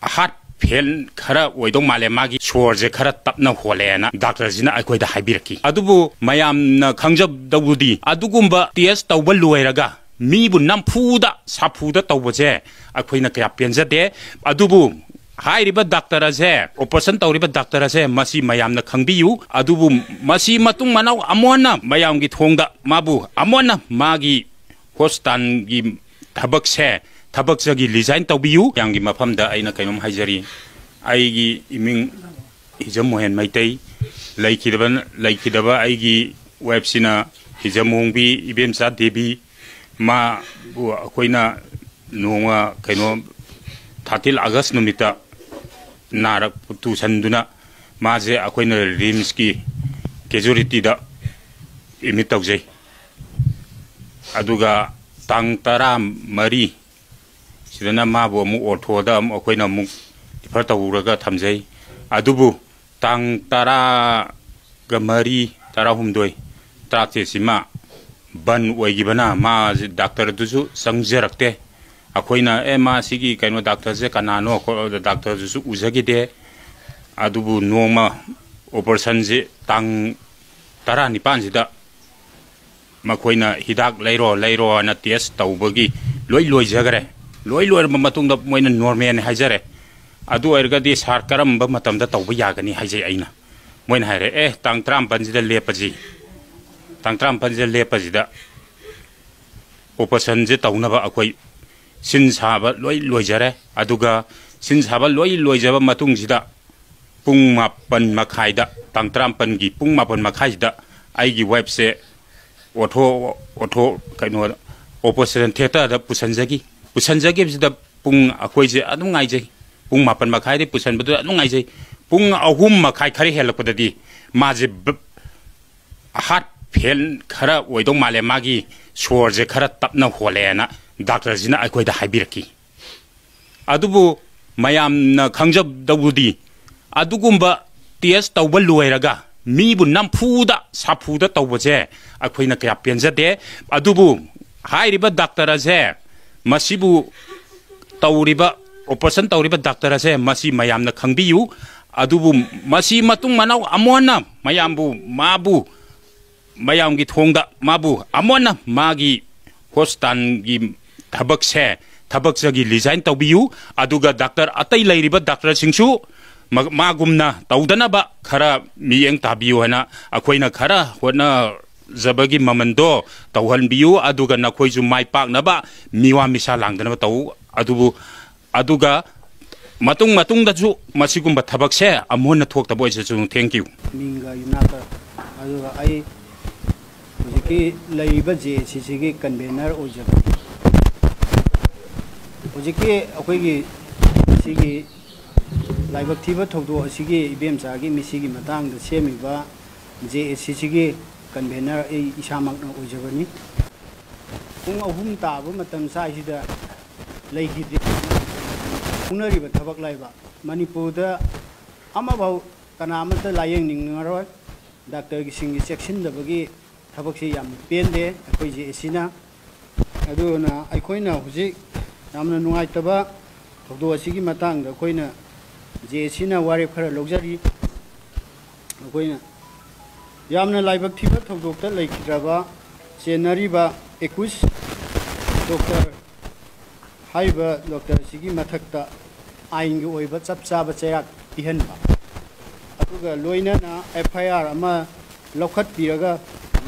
heart fail खरा ओइदों माले मागी सोरजे खरा तपना होलेना डॉक्टर जिना अखोइदा हाइबिरकी अदुबु मयामना खंजब दबुदी अदुगुंबा टेस्ट तौबा लोइरगा मीबु नमफुदा साफुदा तौबजे अखोइना कया पेंजदे अदुबु हाइरिबा डॉक्टर असे ऑपरेशन तौरिबा डॉक्टर असे मसी मयामना खंगबियु अदुबु मसी मतुंग मनाव अमोना मयामगी थोंगदा माबु अमोना मागी हॉस्पिटल गी थबक से थबक जगी डिजाइन तौबियु यांगी मफमदा आइना कैनोम हाइजरी आइगी इमिंग हिजम मोहन मैतै लैखिदबा आइगी वेबसिना हिजम होंबी इबेमसा देवी मा बु अखोइना नोंगा कैनो 30 अगस्त नुमिता नारक तुसंदुना माजे अखोइना रिम्स की कैजुअलिटी दा इमिट तौजै अदुगा तांग 14 सिदना माबु अमु ऑर्थोदा अखोइना अमु डिफर तौरगा थमजै अदुबु तांग 14 13 13 सिमा बन ओइगिबना मा डॉक्टर दुजु संगजरक्ते अखोइना ए मा सिगी कैनो डॉक्टर से कनानो डॉक्टर दुजु उजगिदे अदुबु नोमा ऑपरेशन जे तांग 19 सिदा मखोइना हिदाक लैरो ना टेस्ट तौबगी लोइ जगरे लोइ मतुंग मोइना नॉर्मल हाइजरे अदु ओइरगदी सार करम मतमदा तौबा यागनी हाइजे आइना मोइना हाइरे ए तांग 35 सिदा लेपजी तांग 35 सिदा लेपजिदा ऑपरेशन जे तौनबा अखोइ सिन साबा लोइ जरे अदुगा सिन साबा लोइ जबा मतुंग सिदा पुंग 9 मखाइदा तांग 35 गी पुंग 9 मखाइदा आइगी वेब से ओठो कैनो ऑपरेशन थिएटर दा पुसनजगी बिदा पुंग अखोइजे अदुम गाइजे पुंग 9 मखाइदे पुसनबदु अदुम गाइजे पुंग 3 मखाइ खरि हेलपददी माजे हार्ट फेल खरा ओइदों माले मागी सोरजे खरा तपना होलेना डॉक्टर जिना अखोइदा हाइबिरकी अदुबु मयामना खंजब दबुदी अदुगुंबा टेस्ट तौबा लोइरगा मीबु नमफुदा साफुदा तौबजे अखोइना कया पेंजदे अदुबु हाइरिबा डॉक्टर असे मसीबु तौरिबा ऑपरेशन तौरिबा डॉक्टर असे मसी मयामना खंगबियु अदुबु मसी मतुंग मनाव अमोना मयामबु माबु मयामगी थोंगदा माबु अमोना मागी हॉस्पिटल गी थबक जगी डिजाइन तौबियु अदुगा डॉक्टर अतै लैरिबा डॉक्टर सिंगसु मागुमना तौदनबा खरा मियेंग ताबियु हना अखोइना खरा होना जबगी ममंदो तौहनबियु अदुगा नखोइजु माइ पाकनबा मिवा मिसा लांगदनबा तौ अदुगा मतुंग दजु मसिगुंबा थबक से अमोना थोक्तबो इजु थैंक यू मिंगा युनाता अदुगा आई हुजिकी लैबा जे सिसिगी कन्वेनर ओजबा हुजिकी अखोइगी सिगी लाइबक थीबा थौदो असिगी इबेमचागी मिसिगी मतंग सेमिबा जे सिसिगी कन्वेनर ए इसामकना ओजबनी पुंग 3 ताबा मतम साइसिदा लैखिदि उनरिबा थबक लाइबा मणिपुरदा अमाबाव कनामता लायेंग निंगरोय डॉक्टर की सिंगी चेक्सिनदबगी थबकसे याम पेंदे अखोइ जे एसिना अदुना अखोइना हुजि यामना नुंगाइतबा थौदो असिगी मतंग अखोइना जे एसिना वारे खरा लौजरी अखोइना यामना लाइबक थीबा थौदोक्ता लैखिद्रबा चेनरीबा 21 डॉक्टर हाइबा डॉक्टर सिगी मथक्ता आइनगी ओइबा चपचाबा चयाक पिहनबा अदुगा लोइनाना एफआईआर अमा लौखत पिरगा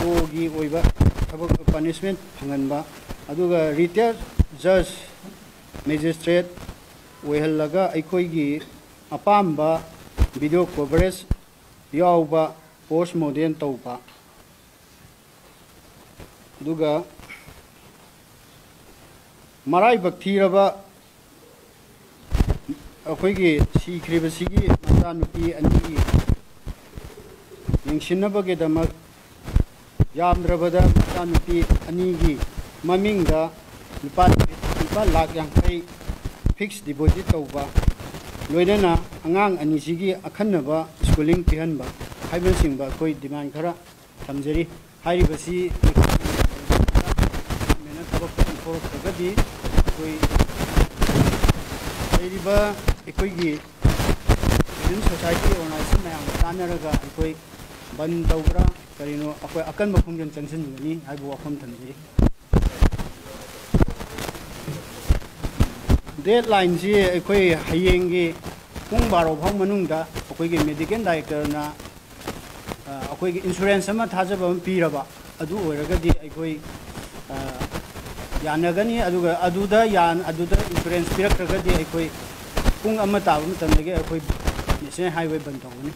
लोगी ओइबा थबक पनिशमेंट फंगनबा अदुगा रिटायर्ड जज मैजिस्ट्रेट ओइहल्लगा अखोइगी अपाम्बा वीडियो कवरेज याउबा पोस्ट मॉडर्न तौबा अदुगा मराई बक्थीरबा अखोइगी सीख्रिबसिगी मचानुपी अनिगी यंगसिनबगेदमक यामद्रबदा मचानुपी अनिगी ममिंगदा लुपा लाख यांखै फिक्स डिपोजिट तौबा लोइनना अंगांग अनिसिगी अखन्नबा स्कूलिंग पिहनबा हाइबसिंगबा कोई डिमांड खरा थमजरी हाइरिबसी मेहनत थबक थोरगदी कोई ꯂꯩꯔꯤꯕ ꯑꯩꯈꯣꯏꯒꯤ ꯁꯤꯚꯤꯜ ꯁꯣꯁꯥꯏꯇꯤ ꯑꯣꯔꯒꯅꯥꯏꯖꯦꯁꯟ ꯃꯌꯥꯝ ꯇꯥꯟꯅꯔꯒ ꯑꯩꯈꯣꯏ ꯕꯟ ꯇꯧꯕ꯭ꯔꯥ ꯀꯔꯤꯅꯣ ꯑꯩꯈꯣꯏ ꯑꯀꯟꯕ ꯈꯣꯡꯖꯪ ꯆꯪꯁꯤꯟꯒꯅꯤ ꯍꯥꯏꯕ ꯋꯥꯐꯝ ꯊꯝꯖꯔꯤ ꯗꯦꯠ ꯂꯥꯏꯟꯁꯤ ꯑꯩꯈꯣꯏ ꯍꯌꯦꯡꯒꯤ ꯄꯨꯡ 12 ꯐꯥꯎ ꯃꯅꯨꯡꯗ ꯑꯩꯈꯣꯏꯒꯤ ꯃꯦꯗꯤꯀꯦꯜ ꯗꯥꯏꯔꯦꯛꯇꯔꯅ ꯑꯩꯈꯣꯏꯒꯤ ꯏꯟꯁꯨꯔꯦꯟꯁ ꯑꯃ ꯊꯥꯖꯕ ꯑꯃ ꯄꯤꯔꯕ ꯑꯗꯨ ꯑꯣꯏꯔꯒꯗꯤ ꯑꯩꯈꯣꯏ ꯌꯥꯅꯒꯅꯤ ꯑꯗꯨꯒ ꯑꯗꯨꯗ ꯏꯟꯁꯨꯔꯦꯟꯁ ꯄꯤꯔꯛꯇ꯭ꯔꯒꯗꯤ ꯑꯩꯈꯣꯏ ꯄꯨꯡ 1 ꯇꯥꯕ ꯃꯇꯝꯗꯒꯤ ꯑꯩꯈꯣꯏ ꯅꯦꯁꯅꯦꯜ ꯍꯥꯏꯋꯦ ꯕꯟ ꯇꯧꯒꯅꯤ